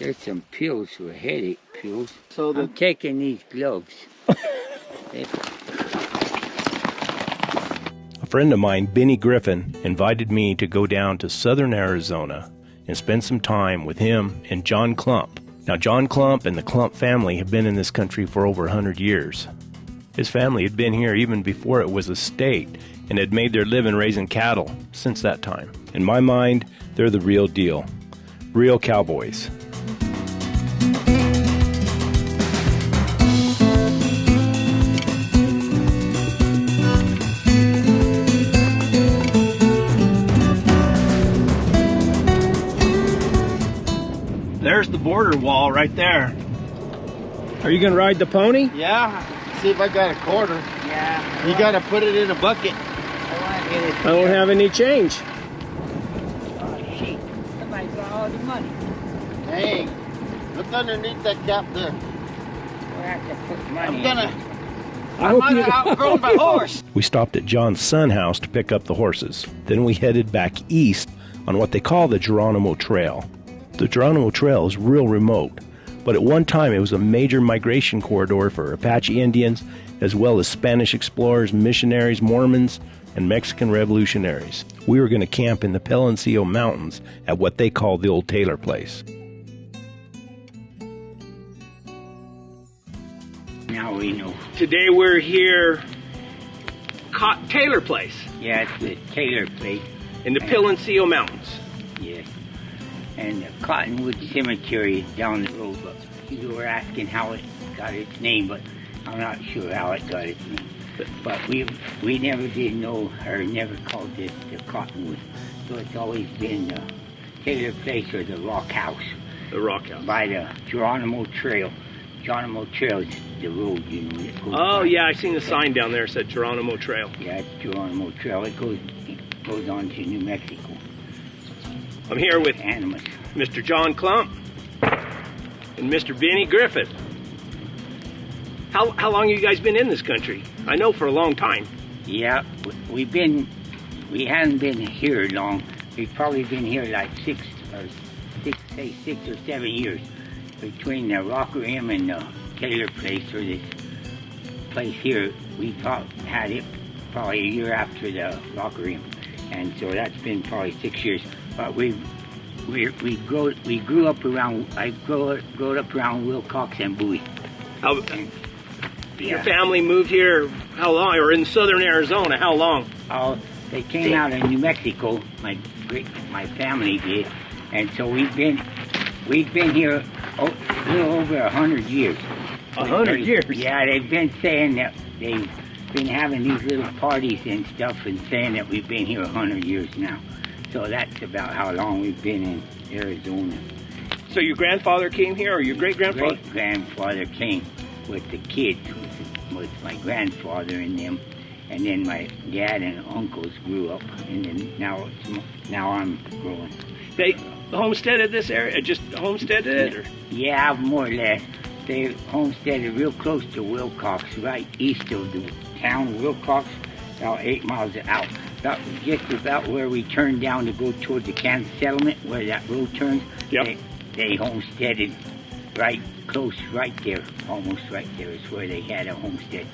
There's some pills for headache pills. So I'm taking these gloves. A friend of mine, Benny Griffen, invited me to go down to southern Arizona and spend some time with him and John Klump. Now, John Klump and the Clump family have been in this country for over 100 years. His family had been here even before it was a state and had made their living raising cattle since that time. In my mind, they're the real deal. Real cowboys. There's the border wall right there. Are you going to ride the pony? Yeah. See if I got a quarter. Yeah. You got to put it in a bucket. I don't have any change. Oh, shit. Somebody got all the money. Dang. Look underneath that cap there. We'll have to put money I'm gonna... I might have outgrown my horse. We stopped at John's son house to pick up the horses. Then we headed back east on what they call the Geronimo Trail. The Geronimo Trail is real remote, but at one time it was a major migration corridor for Apache Indians, as well as Spanish explorers, missionaries, Mormons, and Mexican revolutionaries. We were going to camp in the Peloncillo Mountains at what they call the Old Taylor Place. Now we know. Today we're here, Taylor Place, Yeah, it's the Taylor place. in the Peloncillo Mountains. Yes. And the Cottonwood Cemetery is down the road, but you were asking how it got its name, but I'm not sure how it got its name. But we never did know, or never called it the Cottonwood. So it's always been the Taylor Place or the Rock House. The Rock House. By the Geronimo Trail. Geronimo Trail is the road, you know. That goes Oh, by. yeah, I seen the sign down there that said Geronimo Trail. Yeah, it's Geronimo Trail. It goes on to New Mexico. I'm here with Animals. Mr. John Klump and Mr. Benny Griffen. How long have you guys been in this country? I know for a long time. Yeah, we haven't been here long. We've probably been here like 6 or 7 years. Between the Rocker Inn and the Taylor Place, or this place here, we had it probably a year after the Rocker Inn. And so that's been probably 6 years. But we grew up around, I grew up around Wilcox and Bowie. Your family moved here how long? Or in southern Arizona, how long? They came out of New Mexico, my family did, and so we've been here a little over 100 years. 100 years? Yeah, they've been saying that they've been having these little parties and stuff and saying that we've been here 100 years now. So that's about how long we've been in Arizona. So your grandfather came here, or your great-grandfather? Great-grandfather came with the kids, with my grandfather and them. And then my dad and uncles grew up, and then now I'm growing. They homesteaded this area? Just homesteaded it? Or? Yeah, more or less. They homesteaded real close to Wilcox, right east of the town, Wilcox, about 8 miles out. Just about where we turned down to go toward the Kansas settlement, where that road turns. Yep. They homesteaded right close, right there, almost right there is where they had a homestead.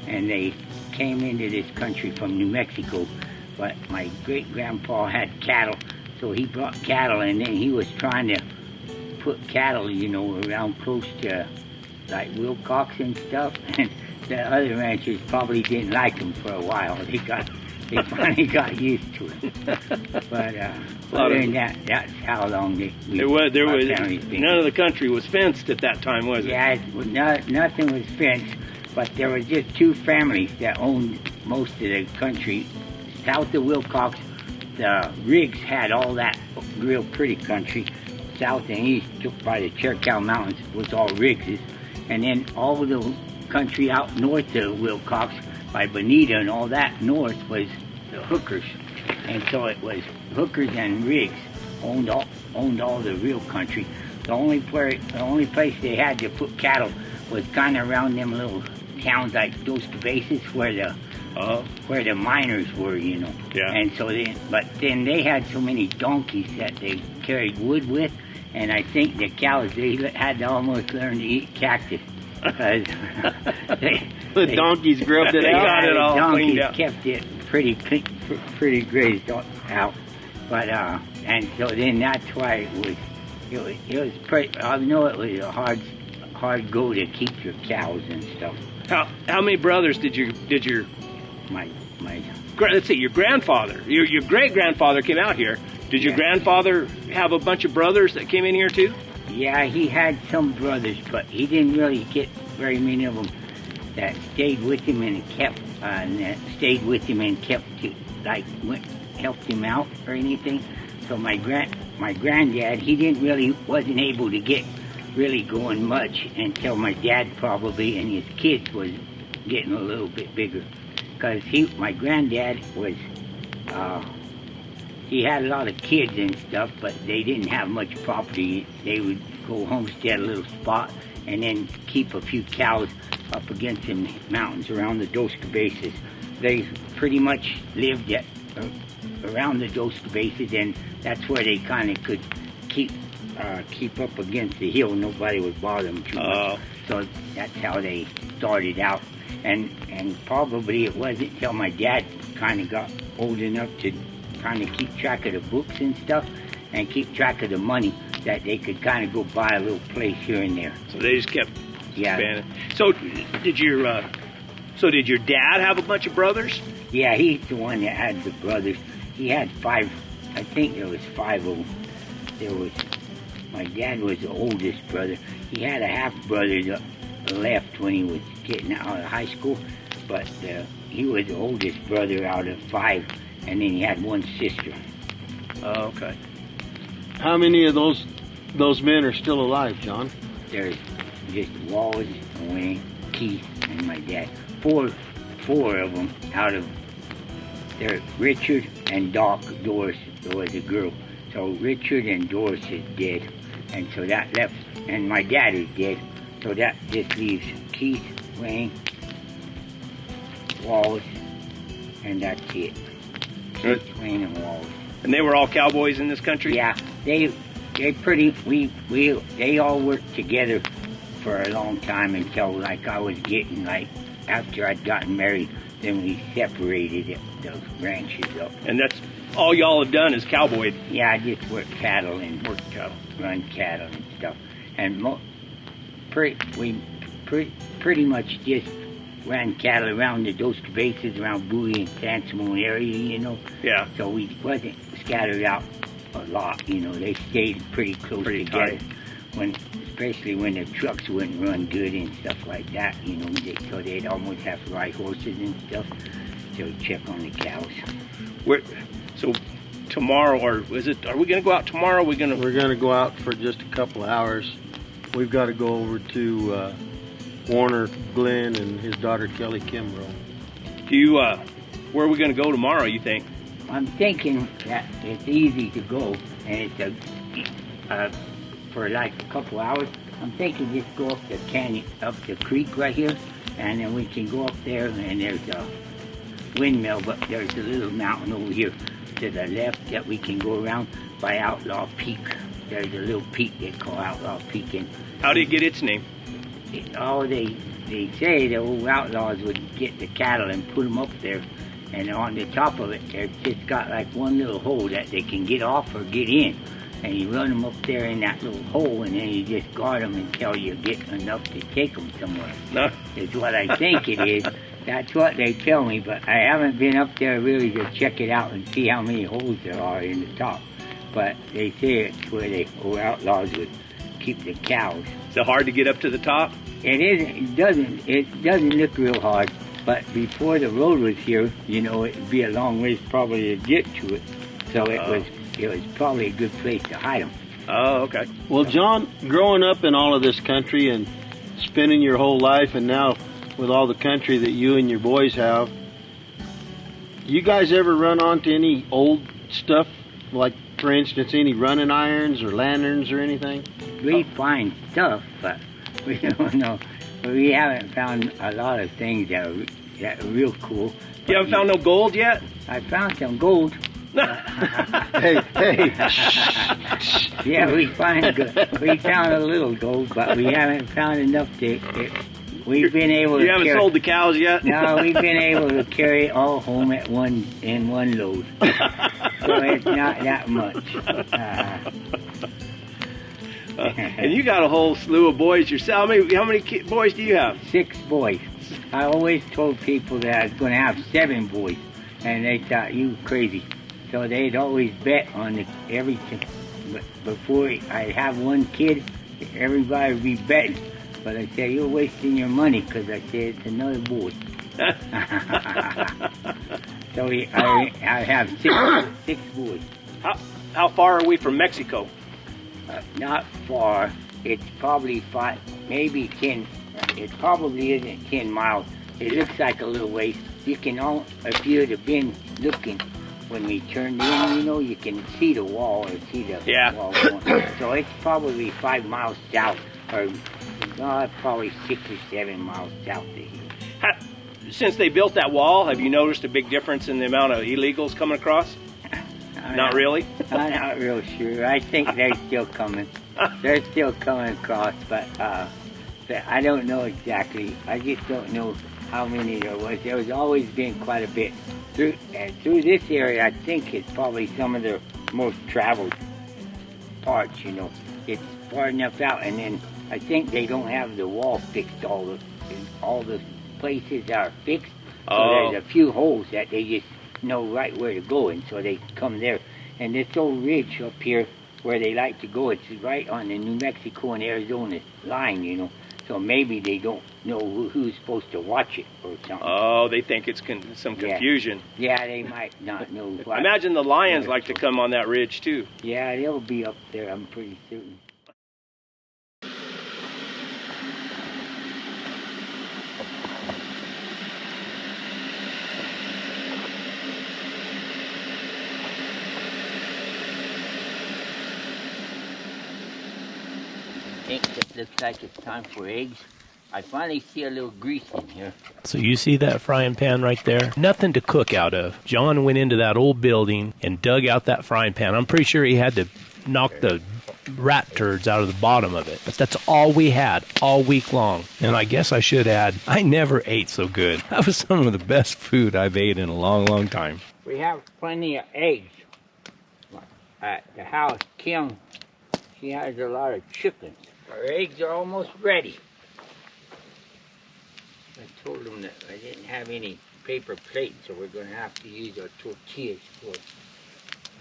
And they came into this country from New Mexico, but my great-grandpa had cattle, so he brought cattle, and then he was trying to put cattle, you know, around close to like Wilcox and stuff, and the other ranchers probably didn't like him for a while. They finally got used to it. But other than that, that's how long none of the country was fenced at that time, was it? Yeah, nothing was fenced, but there were just 2 families that owned most of the country. South of Wilcox, the Riggs had all that real pretty country. South and east, by the Cherokee Mountains, was all Riggses. And then all of the country out north of Wilcox, by Bonita and all that north, was the Hookers. And so it was Hookers and Riggs owned all the real country. The only place they had to put cattle was kind of around them little towns like Dos Cabezas, where the miners were, you know. Yeah. And so then they had so many donkeys that they carried wood with, and I think the cows, they had to almost learn to eat cactus. Because the donkeys grubbed it out. Got it all cleaned donkeys out. kept it pretty grazed out. But and so then that's why it was pretty. I know it was a hard go to keep your cows and stuff. How many brothers did your My let's see, your grandfather, your great grandfather came out here? Did your grandfather have a bunch of brothers that came in here too? Yeah, he had some brothers, but he didn't really get very many of them that stayed with him and helped him out or anything. So my granddad, he wasn't able to get really going much until my dad probably and his kids was getting a little bit bigger. Because my granddad was, he had a lot of kids and stuff, but they didn't have much property. They would go homestead a little spot and then keep a few cows up against the mountains around the Dos Cabezas. They pretty much lived around the Dos Cabezas, and that's where they kind of could keep up against the hill. Nobody would bother them too much. So that's how they started out. And probably it wasn't until my dad kind of got old enough to kind of keep track of the books and stuff and keep track of the money that they could kind of go buy a little place here and there. So they just kept expanding. So did your dad have a bunch of brothers? Yeah, he's the one that had the brothers. He had 5. I think there was 5 of them. My dad was the oldest brother. He had a half brother that left when he was getting out of high school, but he was the oldest brother out of 5, and then he had one sister. Oh, okay. How many of those men are still alive, John? There's just Wallace, Wayne, Keith, and my dad. Four of them out of there. Richard and Doris was a girl. So Richard and Doris is dead, and so that left, and my dad is dead. So that just leaves Keith, Wayne, Wallace, and that's it. Keith, Wayne, and Wallace. And they were all cowboys in this country? Yeah, they all worked together for a long time until like I was getting after I'd gotten married, then we separated those ranches up. And that's all y'all have done is cowboy? Yeah, I just worked cattle and run cattle and stuff. And we pretty much just ran cattle around the Dos Cabezas, around Bowie and San Simon area, you know. Yeah. So we wasn't scattered out a lot, you know. They stayed pretty close together. Especially when the trucks wouldn't run good and stuff like that, you know. So they'd almost have to ride horses and stuff to check on the cows. So tomorrow, or is it? Are we going to go out tomorrow? We're going to go out for just a couple of hours. We've got to go over to Warner Glenn and his daughter Kelly Kimbrough. Where are we going to go tomorrow, you think? I'm thinking that it's easy to go, and it's for like a couple hours. I'm thinking just go up the canyon, up the creek right here, and then we can go up there, and there's a windmill, but there's a little mountain over here to the left that we can go around by Outlaw Peak. There's a little peak they call Outlaw Peak. And how did it get its name? They say the old outlaws would get the cattle and put them up there, and on the top of it, they've just got like one little hole that they can get off or get in. And you run them up there in that little hole, and then you just guard them until you get enough to take them somewhere. No. Is what I think it is. That's what they tell me, but I haven't been up there really to check it out and see how many holes there are in the top. But they say it's where the old outlaws would keep the cows. Is it hard to get up to the top? It isn't. It doesn't look real hard. But before the road was here, you know, it'd be a long ways probably to get to it. So it was probably a good place to hide them. Oh, okay. Well, John, growing up in all of this country and spending your whole life, and now with all the country that you and your boys have, you guys ever run onto any old stuff, like, for instance, any running irons or lanterns or anything? We find stuff, but we don't know. We haven't found a lot of things that are real cool. You haven't found no gold yet? I found some gold. Hey. Yeah, we found a little gold, but we haven't found enough to. We've been able to. You haven't sold the cows yet? No, we've been able to carry it all home at one load. So it's not that much. And you got a whole slew of boys yourself. How many boys do you have? 6 boys. I always told people that I was going to have 7 boys, and they thought you were crazy. So they'd always bet on everything. But before I'd have one kid, everybody would be betting. But I said, you're wasting your money, because I said, it's another boy. So I have 6 boys. How far are we from Mexico? Not far. It's probably 5, maybe 10. It probably isn't 10 miles. It looks like a little ways. You can if you'd have been looking when we turned in, you can see the wall or see the wall going. So it's probably 5 miles south, or probably 6 or 7 miles south of here. Since they built that wall, have you noticed a big difference in the amount of illegals coming across? Not really? I'm not real sure. I think they're still coming. They're still coming across, but I don't know exactly. I just don't know how many there was. There's always been quite a bit. Through this area, I think it's probably some of the most traveled parts, It's far enough out, and then I think they don't have the wall fixed. All the places are fixed. So there's a few holes that they just know right where to go, and so they come there. And this old ridge up here where they like to go, it's right on the New Mexico and Arizona line, So maybe they don't know who's supposed to watch it or something. Oh, they think it's some confusion. Yeah, they might not know. I imagine the lions like to come on that ridge too. Yeah, they'll be up there, I'm pretty certain. I think it looks like it's time for eggs. I finally see a little grease in here. So you see that frying pan right there? Nothing to cook out of. John went into that old building and dug out that frying pan. I'm pretty sure he had to knock the rat turds out of the bottom of it. But that's all we had all week long. And I guess I should add, I never ate so good. That was some of the best food I've ate in a long, long time. We have plenty of eggs. At the house, Kim, she has a lot of chickens. Our eggs are almost ready. I told them that I didn't have any paper plates, so we're going to have to use our tortillas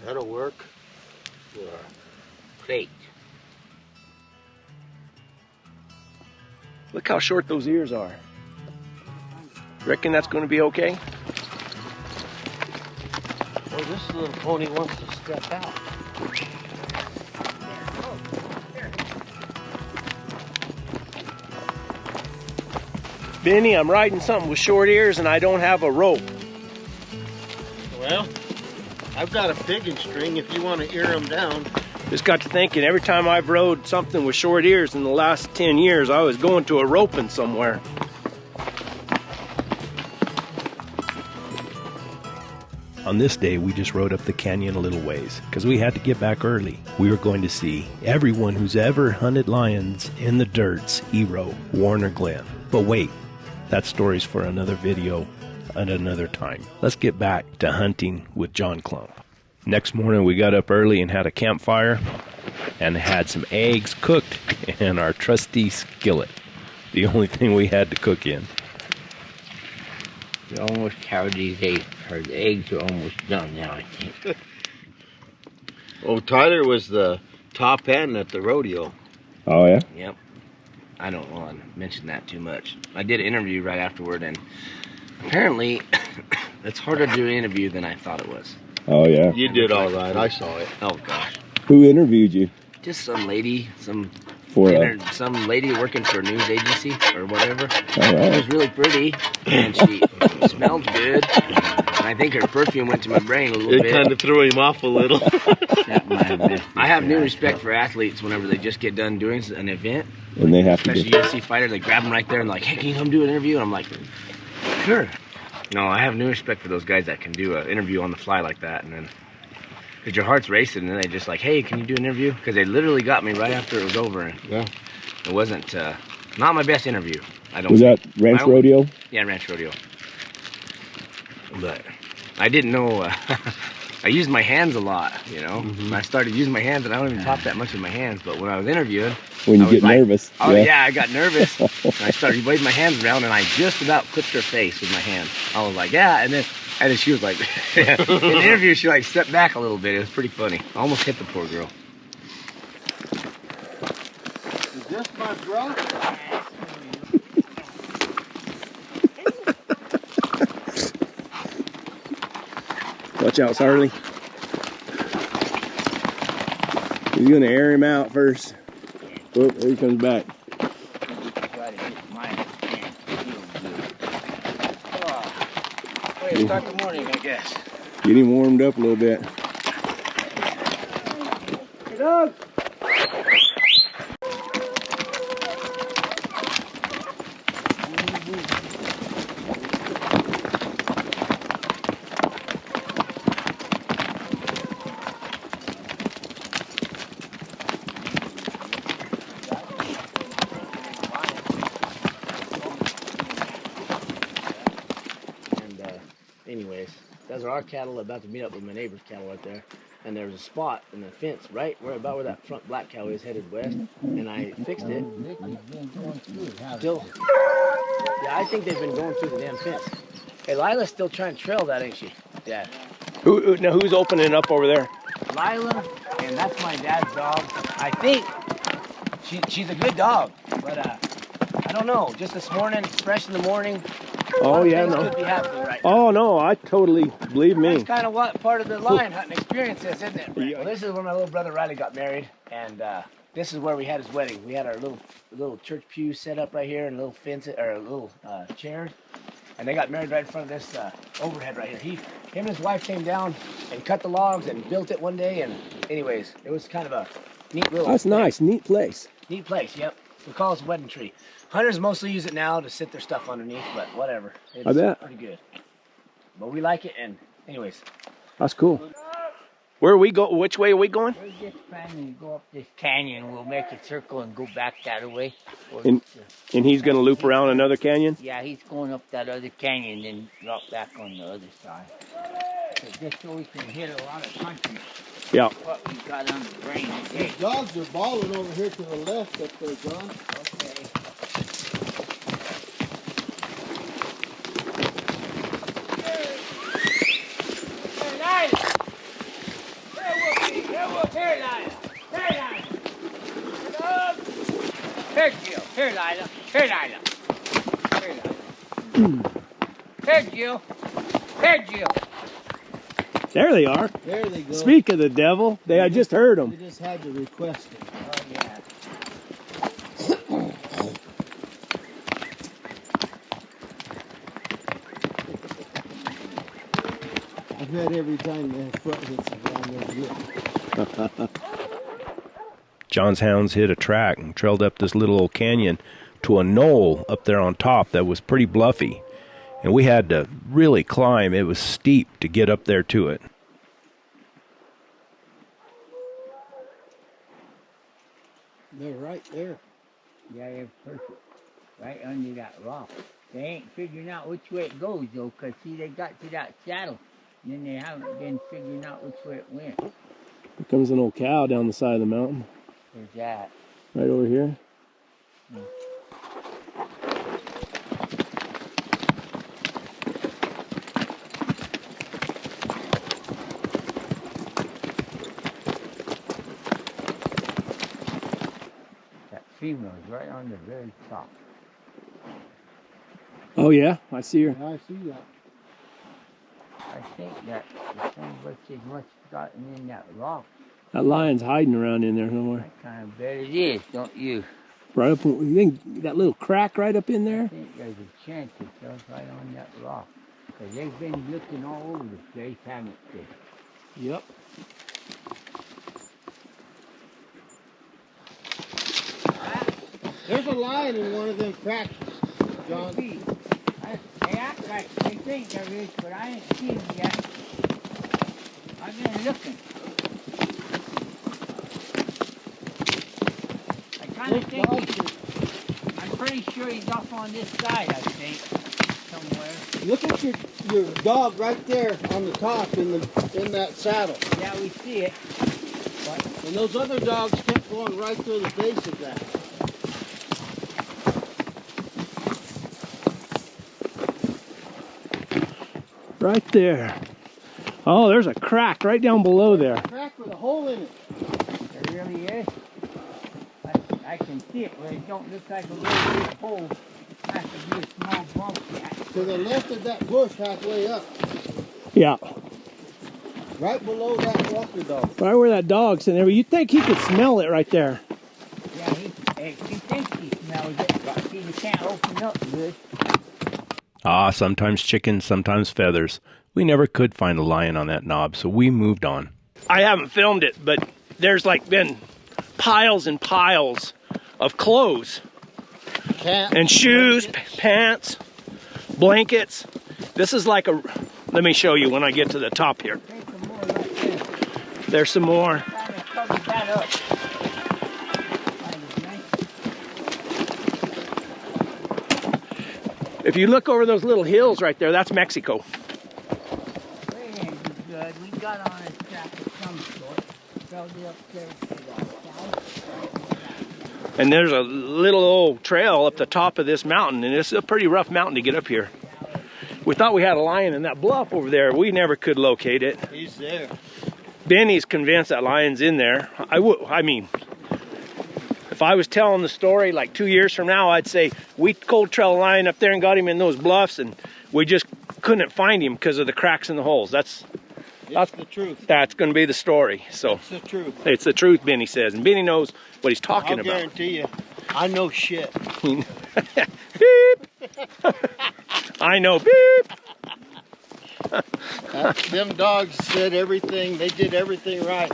That'll work. For our plate. Look how short those ears are. Reckon that's going to be okay? Well, this little pony wants to step out. Benny, I'm riding something with short ears and I don't have a rope. Well, I've got a pigging string if you want to ear them down. Just got to thinking, every time I've rode something with short ears in the last 10 years, I was going to a roping somewhere. On this day, we just rode up the canyon a little ways, because we had to get back early. We were going to see everyone who's ever hunted lions in the dirt's hero, Warner Glenn. But wait, that story's for another video at another time. Let's get back to hunting with John Klump. Next morning, we got up early and had a campfire, and had some eggs cooked in our trusty skillet. The only thing we had to cook in. We almost have these eggs. Our eggs are almost done now, I think. Oh, Tyler was the top end at the rodeo. Oh, yeah? Yep. I don't want to mention that too much. I did an interview right afterward, and apparently it's harder to do an interview than I thought it was. Oh, yeah? You did all right. I saw it. Oh, gosh. Who interviewed you? Just some lady, some lady working for a news agency or whatever. All right. She was really pretty, and she smelled good. And I think her perfume went to my brain a little bit. It kind of threw him off a little. I have new respect for athletes whenever they just get done doing an event. And they have especially UFC fighters, they grab them right there and like, hey, can you come do an interview? And I'm like, sure. No, I have new respect for those guys that can do an interview on the fly like that and then Because your heart's racing, and then they just like, hey, can you do an interview? Because they literally got me right after it was over. And Yeah. it wasn't, not my best interview. I don't. Was that Ranch Rodeo? Yeah, Ranch Rodeo. But I didn't know, I used my hands a lot, you know. I started using my hands, and I don't even talk that much with my hands. But when I was interviewing, When you I was get like, nervous. Oh yeah, I got nervous. And I started waving my hands around, and I just about clipped her face with my hand. I was like, yeah, and then she was like, in the interview, she like stepped back a little bit. It was pretty funny. I almost hit the poor girl. Is this my brush? Watch out, Sarley. He's gonna air him out first. Oh, there he comes back. Way to start the morning, I guess. Get him warmed up a little bit. Hey, dog. Anyways, those are our cattle about to meet up with my neighbor's cattle right there. And there was a spot in the fence right about where that front black cow is headed west. And I fixed it. Still, yeah, I think they've been going through the damn fence. Hey, Lila's still trying to trail that, ain't she? Dad. Now who's opening up over there? Lila, and that's my dad's dog. I think she's a good dog, but I don't know. Just this morning, fresh in the morning. Oh yeah, no. Could be happening right now. Oh no, I totally believe me. That's kind of what part of the lion hunting experience is, isn't it? Yeah. Well, this is where my little brother Riley got married, and this is where we had his wedding. We had our little church pew set up right here, and a little fence or a little chairs, and they got married right in front of this overhead right here. Him and his wife came down and cut the logs and built it one day, and anyways, it was kind of a neat little. That's nice, neat place. Neat place, yep. We call it a wedding tree. Hunters mostly use it now to sit their stuff underneath, but whatever. It's I bet. Pretty good. But we like it, and anyways. That's cool. Where are we go? Which way are we going? We're just planning to go up this canyon. We'll make a circle and go back that way. And he's going to loop around another canyon? Yeah, he's going up that other canyon and drop back on the other side. So just so we can hit a lot of country. Yeah. What we got on the brain today. The dogs are balling over here to the left up there, John. Okay. Here, Jill. Here, Lila. Here, Lila. Here, Lila. Here, Jill. Here, Jill. There they are. There they go. Speak of the devil. I just heard them. We just had to request it. Oh, yeah. I bet every time their foot hits the ground, they're good. John's hounds hit a track and trailed up this little old canyon to a knoll up there on top that was pretty bluffy. And we had to really climb. It was steep to get up there to it. They're right there. Yeah, they're perfect. Right under that rock. They ain't figuring out which way it goes, though, because, see, they got to that saddle. And then they haven't been figuring out which way it went. Here comes an old cow down the side of the mountain. Where's that? Right over here. Hmm. That female's right on the very top. Oh yeah, I see her. I see that. I think that the son of a bitch must have gotten in that rock. That lion's hiding around in there somewhere. I kind of bet it is, don't you? Right up, you think that little crack right up in I there? think there's a chance it goes right on that rock. Because they've been looking all over the place, haven't they? Yep. There's a lion in one of them cracks, John. They act like they think there is, but I ain't seen it yet. I've been looking. I think I'm pretty sure he's off on this side, I think, somewhere. Look at your dog right there on the top in that saddle. Yeah, we see it. And those other dogs kept going right through the base of that. Right there. Oh, there's a crack right down below there. A crack with a hole in it. There really is. I can see it, but it don't look like a really big hole. Has to be a small bump yet. To the left of that bush halfway up. Yeah. Right below that walker dog. Right where that dog's in there. You'd think he could smell it right there. Yeah, he thinks he smells it, but see, you can't open up good. Ah, sometimes chickens, sometimes feathers. We never could find a lion on that knob, so we moved on. I haven't filmed it, but there's like been piles and piles of clothes. And shoes, pants, blankets. This is like a, let me show you when I get to the top here. There's some more. If you look over those little hills right there, that's Mexico. Good. We got on a track of some sort. Probably up there to the south. And there's a little old trail up the top of this mountain, and it's a pretty rough mountain to get up here. We thought we had a lion in that bluff over there. We never could locate it. He's there. Benny's convinced that lion's in there. I mean, if I was telling the story like 2 years from now, I'd say we cold trail a lion up there and got him in those bluffs, and we just couldn't find him because of the cracks in the holes. That's the truth. That's going to be the story. So it's the truth. It's the truth, Benny says, and Benny knows what he's talking about. I guarantee you, I know shit. Beep. I know. Beep. Them dogs said everything. They did everything right.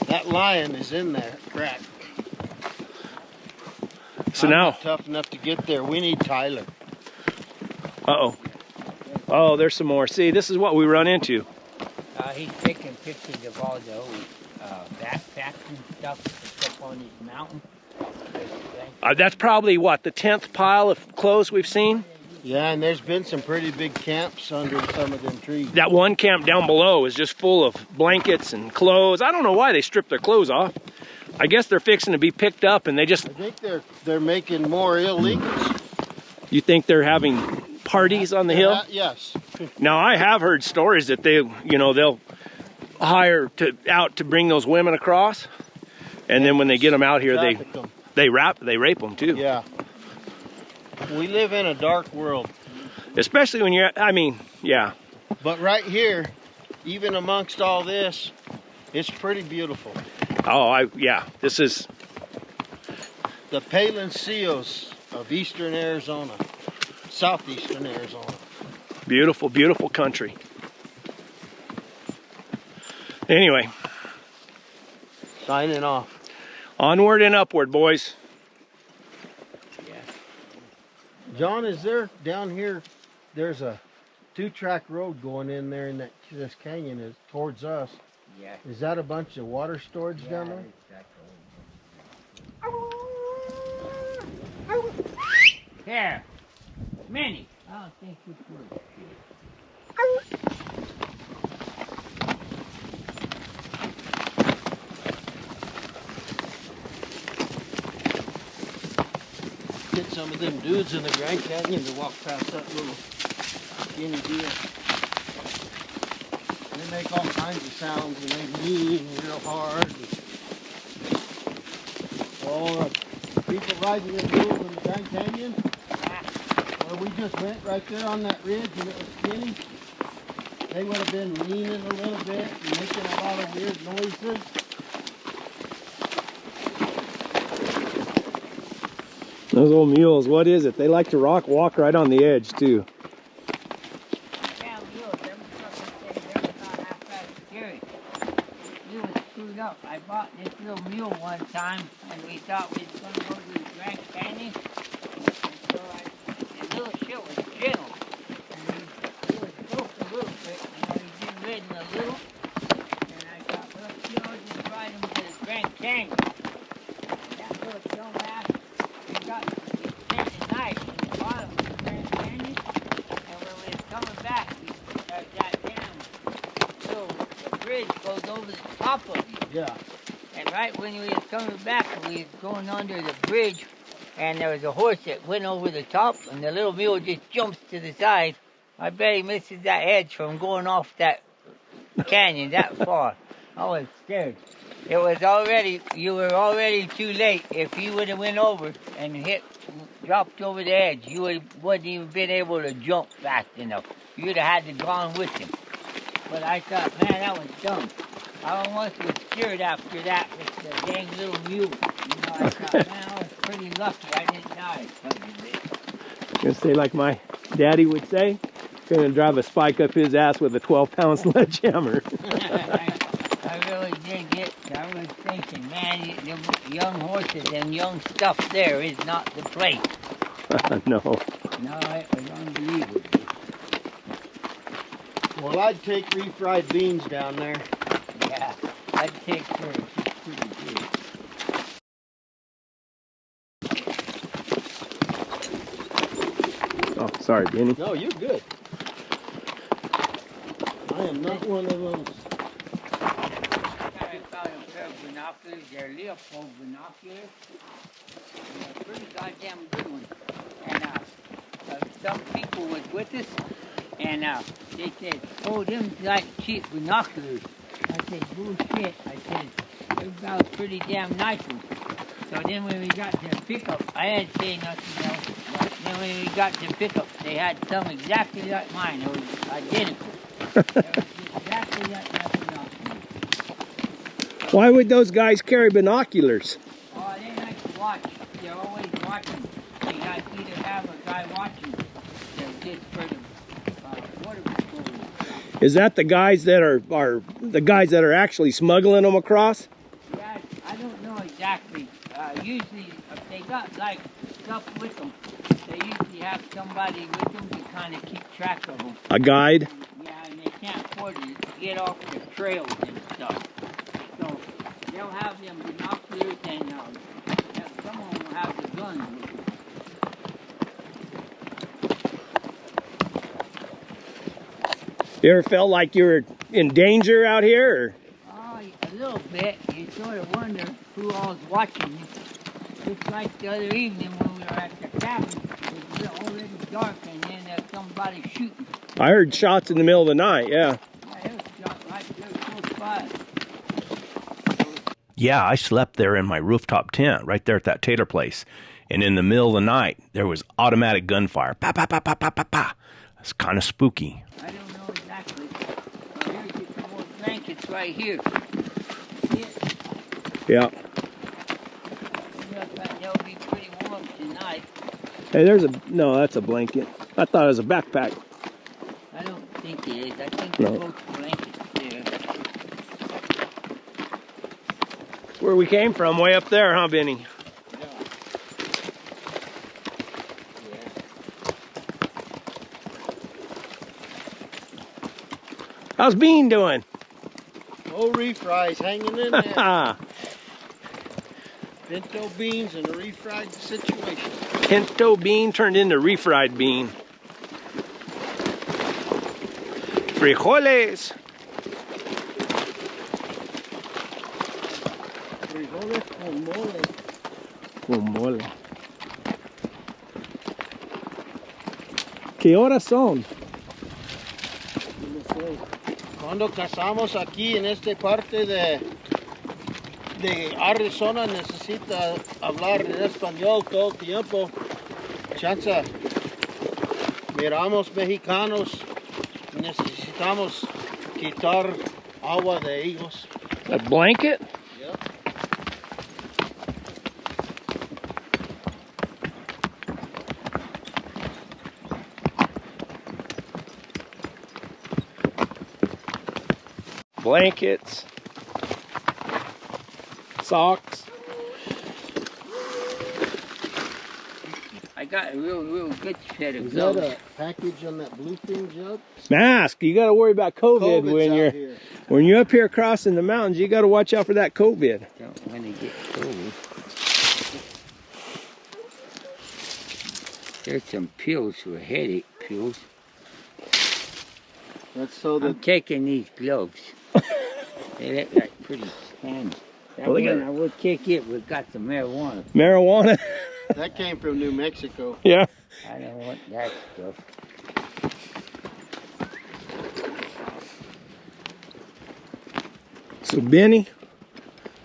That lion is in there. Crack. So I'm now, not tough enough to get there. We need Tyler. Uh-oh. Oh, there's some more. See, this is what we run into. He's taking pictures of all the old backpacks and stuff that's up on this mountain. That's probably, what, the 10th pile of clothes we've seen? Yeah, and there's been some pretty big camps under some of them trees. That one camp down below is just full of blankets and clothes. I don't know why they stripped their clothes off. I guess they're fixing to be picked up, and they just... I think they're making more illegals. You think they're having parties on the hill? Yes. Now, I have heard stories that they'll hire out to bring those women across, and then when they get them out here, they rape them too. Yeah. We live in a dark world. Especially when yeah. But right here, even amongst all this, it's pretty beautiful. Oh, this is the Palencios of eastern Arizona, southeastern Arizona. Beautiful, beautiful country. Anyway. Signing off. Onward and upward, boys. Yeah. John, is there down here, there's a 2-track road going in there in this canyon is towards us. Yeah. Is that a bunch of water storage down there? Here. Minnie. I don't think you could. Get some of them dudes in the Grand Canyon to walk past that little skinny deal. They make all kinds of sounds and they move real hard. All the people riding their mules in the Grand Canyon, where we just went right there on that ridge and it was skinny, they would have been leaning a little bit and making a lot of weird noises. Those old mules, what is it? They like to walk right on the edge too. Yeah, mules, them fucking things, they're not half that scary. We was screwed up. I bought this little mule one time, and we thought we was going to go to the Grand Canyon. And so the little shit was gentle. And he was broke a little bit, he's been ridden a little. And I thought, well, just ride him to the Grand Canyon. That little dumbass top of you. Yeah. And right when we was coming back, we was going under the bridge, and there was a horse that went over the top, and the little mule just jumps to the side. I bet he misses that edge from going off that canyon that far. I was scared. It was already, you were already too late. If you would have went over and dropped over the edge, you wouldn't even been able to jump fast enough. You'd have had to gone with him. But I thought, man, that was dumb. I almost was scared after that with the dang little mule. You know, I thought, man, I was pretty lucky I didn't die. Gonna say like my daddy would say, gonna drive a spike up his ass with a 12-pound sledgehammer. I really did get, I was thinking, man, the young horses and young stuff there is not the place. No. No, it was unbelievable. Well, I'd take refried beans down there. Yeah, I'd take hers. It's pretty good. Oh, sorry, Benny. No, you're good. I am not one of those. I found a pair of binoculars. They're Leopold binoculars. They're a pretty goddamn good ones. And some people was with us, and they said, "Oh, them like cheap binoculars." I said, "Bullshit." I said, "They're about pretty damn nice ones." So then when we got to pickup, I didn't say nothing else. But then when we got to pickup, they had some exactly like mine. It was identical. It was exactly like my binoculars. Why would those guys carry binoculars? Oh, they like to watch. They're always watching. They got to either have a guy watching. They're just for the water patrol and stuff. Is that the guys that are the guys that are actually smuggling them across? Yeah, I don't know exactly. Usually, if they got like stuff with them, they usually have somebody with them to kind of keep track of them. A guide? Yeah, and they can't afford to get off the trails and stuff. So they'll have them binoculars, and some of them will have the guns with them. You ever felt like you were in danger out here? Or? Oh, a little bit. You sort of wonder who all's watching you. Just like the other evening when we were at the cabin, it was already dark, and then there's somebody shooting. I heard shots in the middle of the night, yeah. Yeah, it was shot right there close by. Yeah, I slept there in my rooftop tent right there at that tater place. And in the middle of the night, there was automatic gunfire. Pa, pa, pa, pa, pa, pa, pa. It's kind of spooky. I don't know exactly. Here's some more blankets right here. See it? Yeah. They'll be pretty warm tonight. Hey, no, that's a blanket. I thought it was a backpack. I don't think it is. I think No. they're both blankets there. Where we came from, way up there, huh, Benny? How's Bean doing? Oh, refries hanging in there. Pinto beans in a refried situation. Pinto bean turned into refried bean. Frijoles. Frijoles con mole. Con mole. ¿Qué horas son? No sé. Cuando casamos aquí en esta parte de Arizona necesita hablar en español todo el tiempo. Chanza, miramos mexicanos, necesitamos quitar agua de ellos. A blanket? Yep. Blankets. Socks. I got a real good set of Is that gloves. a package on that blue thing, Jub? Mask. You got to worry about COVID COVID's when you're up here crossing the mountains. You got to watch out for that COVID. Don't want to get cold. There's some pills for headache pills. That's so I'm that taking these gloves. They look like pretty handy. That Well, one I would kick it, we got some marijuana. Marijuana? That came from New Mexico. Yeah. I don't want that stuff. So, Benny,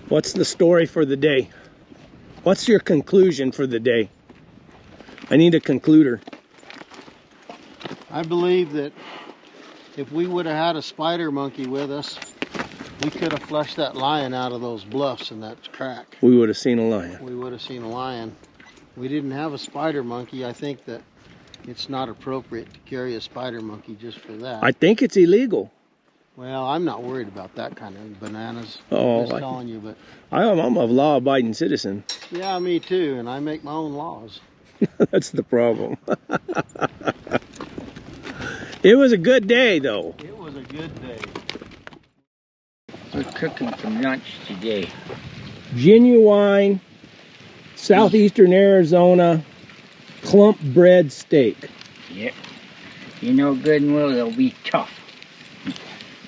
what's the story for the day? What's your conclusion for the day? I need a concluder. I believe that if we would have had a spider monkey with us, we could have flushed that lion out of those bluffs in that crack. We would have seen a lion. We would have seen a lion. We didn't have a spider monkey. I think that it's not appropriate to carry a spider monkey just for that. I think it's illegal. Well, I'm not worried about that kind of bananas. Oh, I'm just telling you, but I'm a law-abiding citizen. yeah, me too, and I make my own laws. That's the problem. It was a good day, though. It was a good day. We're cooking some lunch today. Genuine southeastern Arizona clump bread steak. Yep. You know good and well it'll be tough.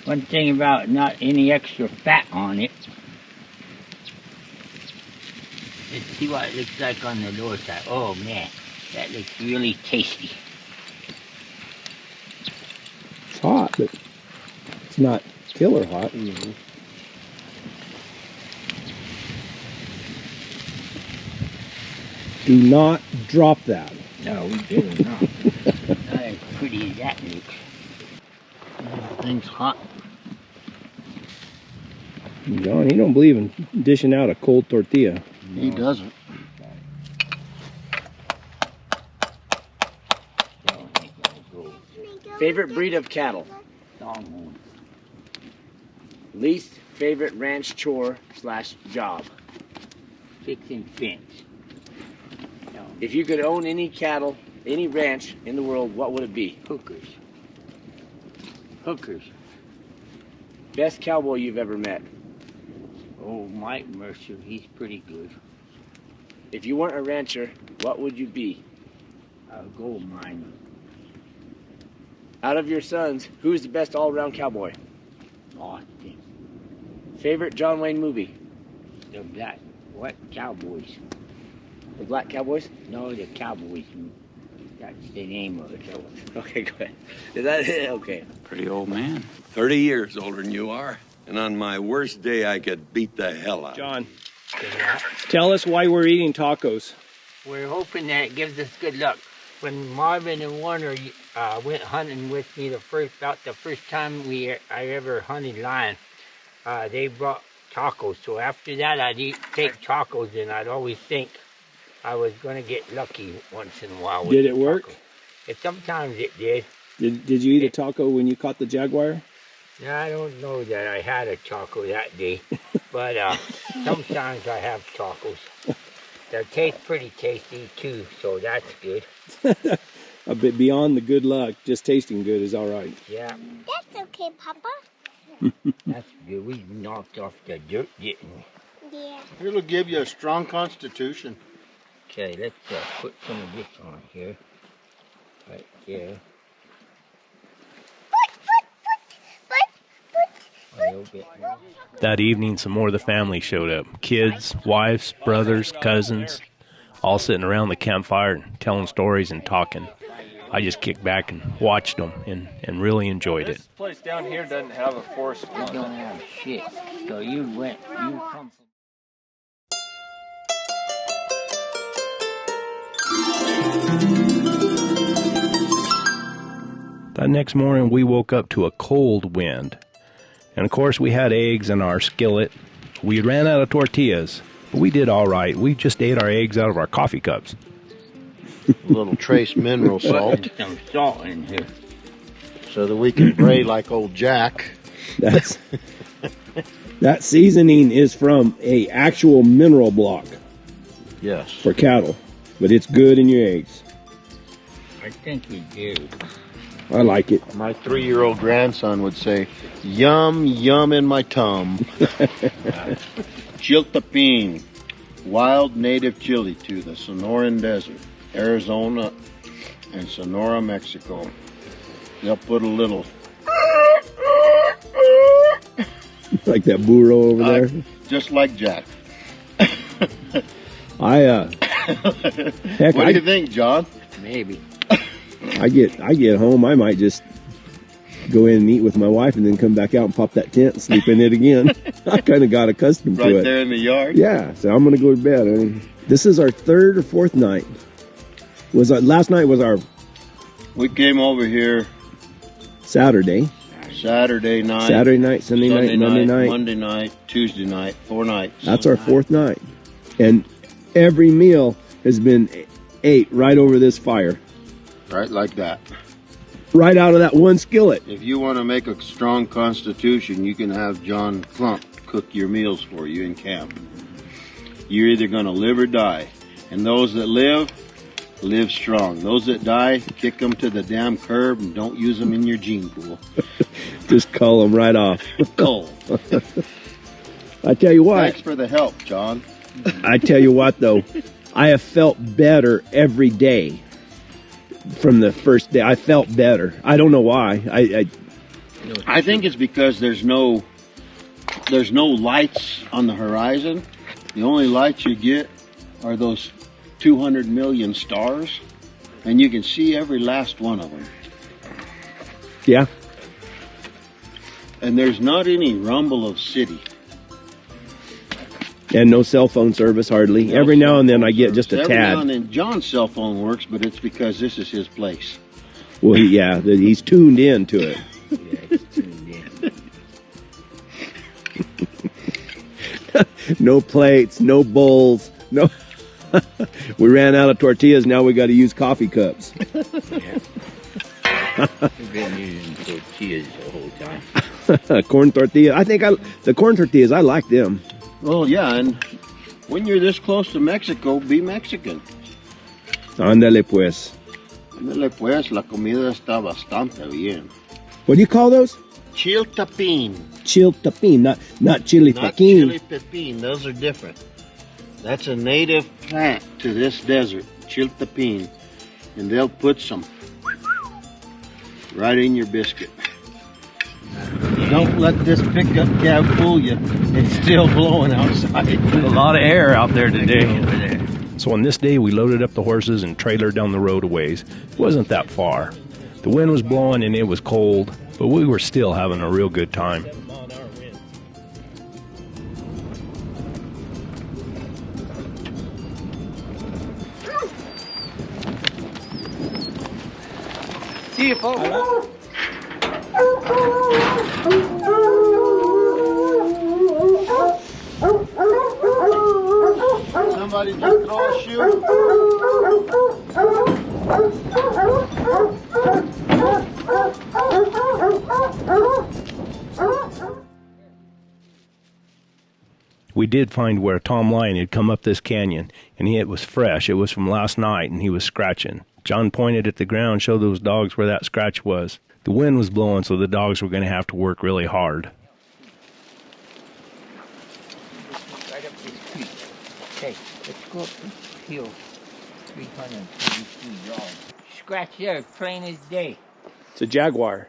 One thing about not any extra fat on it. Let's see what it looks like on the lower side. Oh man, that looks really tasty. It's hot, but it's not killer hot. Mm-hmm. Do not drop that. No, we better not. Not as pretty as that looks. Thing's hot. John, he don't believe in dishing out a cold tortilla. No. He doesn't. Favorite breed of cattle? Longhorn. Least favorite ranch chore / job? Fixing fence. No, If you could own any cattle, any ranch in the world, what would it be? hookers. Hookers. Best cowboy you've ever met? Oh, Mike Mercer, he's pretty good. If you weren't a rancher, what would you be? A gold miner. Out of your sons, who's the best all-around cowboy? Austin. Favorite John Wayne movie? The black, what Cowboys? The Black Cowboys? No, the Cowboys. That's the name of it. Okay, go ahead. Is that it? Okay. Pretty old man. 30 years older than you are. And on my worst day, I could beat the hell out of you. John, tell us why we're eating tacos. We're hoping that it gives us good luck. When Marvin and Warner went hunting with me the first time I ever hunted lion, they brought tacos. So after that, I'd take tacos, and I'd always think I was going to get lucky once in a while. Did it work? And sometimes it did. Did you eat a taco when you caught the jaguar? Now, I don't know that I had a taco that day, but sometimes I have tacos. They taste pretty tasty too, so that's good. A bit beyond the good luck, just tasting good is all right. Yeah, That's okay, Papa. that's good. We knocked off the dirt, didn't we? Yeah. It'll give you a strong constitution. Okay, let's put some of this on here. Right there. A little bit more. That evening, some more of the family showed up. Kids, wives, brothers, cousins, all sitting around the campfire and telling stories and talking. I just kicked back and watched them and really enjoyed it. This place down here doesn't have a forest We don't have shit. So you come from... That next morning, we woke up to a cold wind. And of course, we had eggs in our skillet. We ran out of tortillas, but we did all right. We just ate our eggs out of our coffee cups. A little trace mineral salt Put some salt in here. so that we can bray like old Jack. That seasoning is from a actual mineral block Yes. for cattle, but it's good in your eggs. I think you do. I like it. My 3-year-old grandson would say, yum, yum in my tum. Chiltepin, wild native chili to the Sonoran Desert, Arizona and Sonora, Mexico. They'll put a little Like that burro over there. Just like Jack. Heck, What do you think, John? Maybe. I get home, I might just go in and eat with my wife and then come back out and pop that tent and sleep in it again. I kind of got accustomed to it. Right there in the yard? Yeah, so I'm going to go to bed. I mean, this is our third or fourth night. Last night was our We came over here Saturday. Saturday night, Sunday night, Monday night. Monday night, Tuesday night, 4 nights. That's our fourth night. And every meal has been ate right over this fire. Right like that. Right out of that one skillet. If you want to make a strong constitution, you can have John Klump cook your meals for you in camp. You're either going to live or die. And those that live strong. Those that die, kick them to the damn curb and don't use them in your gene pool. Just cull them right off. Cull. I tell you what. Thanks for the help, John. I tell you what, though. I have felt better every day. From the first day, I felt better. I don't know why. I think it's because there's no lights on the horizon. The only lights you get are those 200 million stars, and you can see every last one of them. Yeah. And there's not any rumble of city. And no cell phone service hardly. No Every now and then I get service. just a Every tad. now and then John's cell phone works, but it's because this is his place. Well, he's tuned in to it. Yeah, it's tuned in. No plates, no bowls, no. We ran out of tortillas. Now we got to use coffee cups. We've been using tortillas the whole time. Corn tortilla. I think the corn tortillas. I like them. Well, yeah, and when you're this close to Mexico, be Mexican. Ándale pues. Ándale pues, la comida está bastante bien. What do you call those? Chiltepín. Chiltepín, not chili Not pequin. chili pepin, those are different. That's a native plant to this desert, chiltepín. And they'll put some right in your biscuit. Don't let this pickup cab fool you. It's still blowing outside. A lot of air out there today. So on this day, we loaded up the horses and trailered down the road a ways. It wasn't that far. The wind was blowing and it was cold, but we were still having a real good time. See you, folks. Somebody just throw a shoe. We did find where Tom Lyon had come up this canyon, and it was fresh. It was from last night, and he was scratching. John pointed at the ground, showed those dogs where that scratch was. The wind was blowing, so the dogs were going to have to work really hard. Right up this creek. Okay, let's go up this hill. 332 yards. Scratch there, plain as day. It's a jaguar.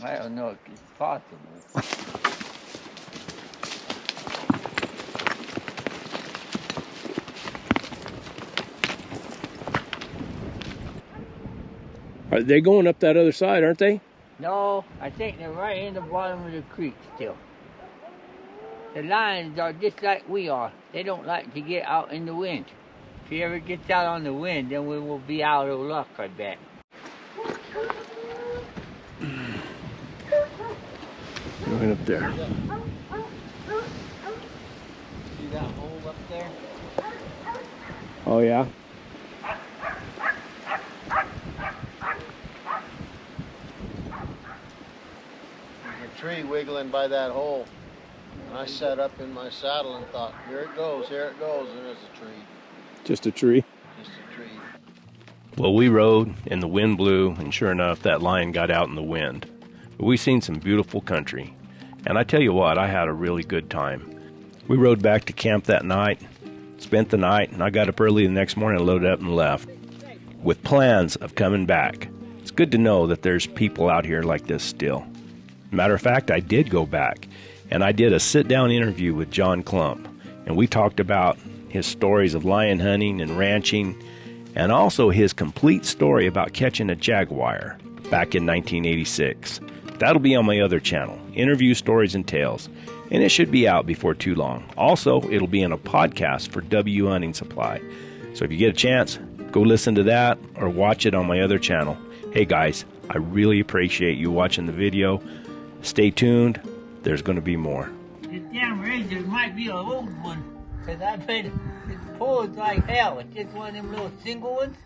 I don't know if it's possible. Are they going up that other side, aren't they? No, I think they're right in the bottom of the creek still. The lions are just like we are. They don't like to get out in the wind. If he ever gets out on the wind, then we will be out of luck, I bet. Going up there. See that hole up there? Oh, yeah? There's a tree wiggling by that hole. And I sat up in my saddle and thought, here it goes, and there's a tree. Just a tree. Just a tree. Well, we rode, and the wind blew, and sure enough, that lion got out in the wind. But we seen some beautiful country. And I tell you what, I had a really good time. We rode back to camp that night, spent the night, and I got up early the next morning and loaded up and left, with plans of coming back. It's good to know that there's people out here like this still. Matter of fact, I did go back, and I did a sit-down interview with John Klump, and we talked about his stories of lion hunting and ranching, and also his complete story about catching a jaguar back in 1986. That'll be on my other channel, Interview Stories and Tales, and it should be out before too long. Also, it'll be in a podcast for W Hunting Supply. So if you get a chance, go listen to that or watch it on my other channel. Hey guys, I really appreciate you watching the video. Stay tuned. There's going to be more. This damn razor might be an old one, because I bet it pulls like hell. It's just one of them little single ones.